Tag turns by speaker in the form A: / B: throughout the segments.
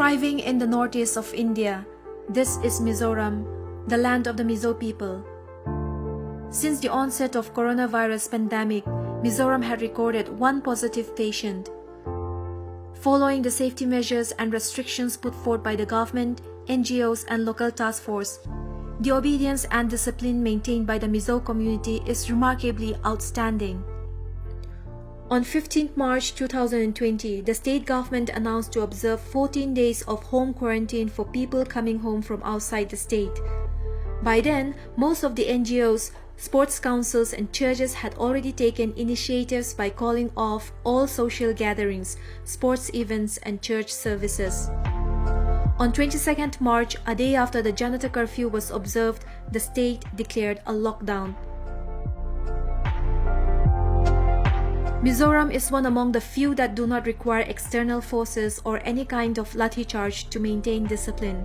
A: Thriving in the northeast of India, this is Mizoram, the land of the Mizo people. Since the onset of coronavirus pandemic, Mizoram had recorded one positive patient. Following the safety measures and restrictions put forth by the government, NGOs and local task force, the obedience and discipline maintained by the Mizo community is remarkably outstanding. On 15th March 2020, the state government announced to observe 14 days of home quarantine for people coming home from outside the state. By then, most of the NGOs, sports councils and churches had already taken initiatives by calling off all social gatherings, sports events and church services. On 22nd March, a day after the Janata curfew was observed, the state declared a lockdown. Mizoram is one among the few that do not require external forces or any kind of lathi charge to maintain discipline.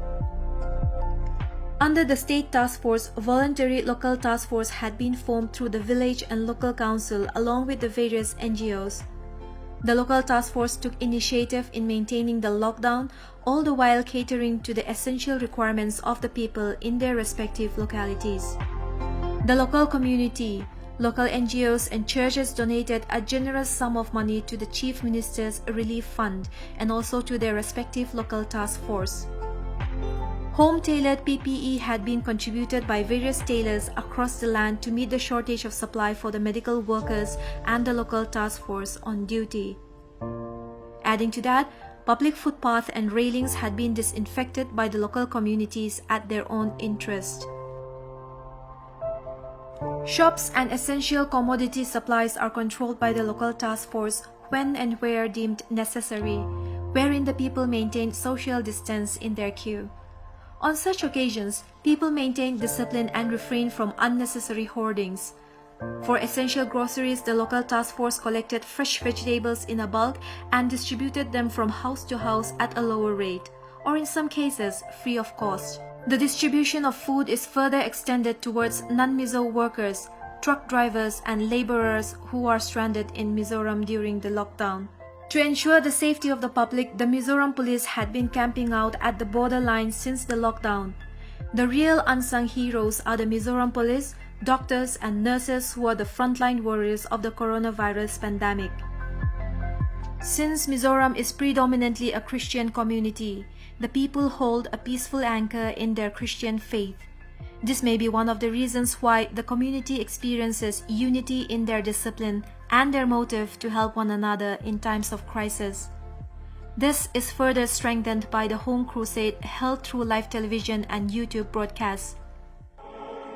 A: Under the state task force, a voluntary local task force had been formed through the village and local council along with the various NGOs. The local task force took initiative in maintaining the lockdown, all the while catering to the essential requirements of the people in their respective localities. The local community, local NGOs and churches donated a generous sum of money to the Chief Minister's Relief Fund and also to their respective local task force. Home-tailored PPE had been contributed by various tailors across the land to meet the shortage of supply for the medical workers and the local task force on duty. Adding to that, public footpaths and railings had been disinfected by the local communities at their own interest. Shops and essential commodity supplies are controlled by the local task force when and where deemed necessary, wherein the people maintain social distance in their queue. On such occasions, people maintain discipline and refrain from unnecessary hoardings. For essential groceries, the local task force collected fresh vegetables in a bulk and distributed them from house to house at a lower rate, or in some cases, free of cost. The distribution of food is further extended towards non-Mizo workers, truck drivers and laborers who are stranded in Mizoram during the lockdown. To ensure the safety of the public, the Mizoram police had been camping out at the borderline since the lockdown. The real unsung heroes are the Mizoram police, doctors and nurses who are the frontline warriors of the coronavirus pandemic. Since Mizoram is predominantly a Christian community, the people hold a peaceful anchor in their Christian faith. This may be one of the reasons why the community experiences unity in their discipline and their motive to help one another in times of crisis. This is further strengthened by the home crusade held through live television and YouTube broadcasts.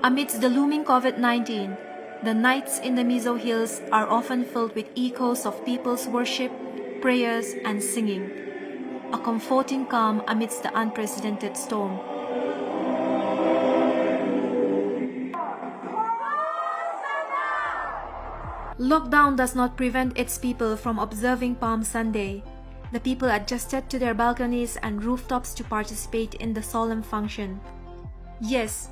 A: Amidst the looming COVID-19, the nights in the Mizo Hills are often filled with echoes of people's worship, prayers, and singing, a comforting calm amidst the unprecedented storm. Lockdown does not prevent its people from observing Palm Sunday. The people adjusted to their balconies and rooftops to participate in the solemn function. Yes,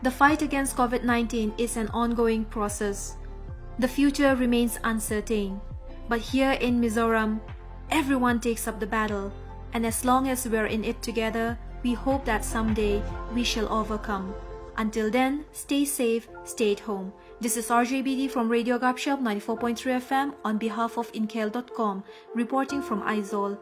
A: the fight against COVID-19 is an ongoing process. The future remains uncertain. But here in Mizoram, everyone takes up the battle. And as long as we're in it together, we hope that someday we shall overcome. Until then, stay safe, stay at home. This is RJBD from Radio Gapshop 94.3 FM on behalf of Inkel.com, reporting from Aizawl.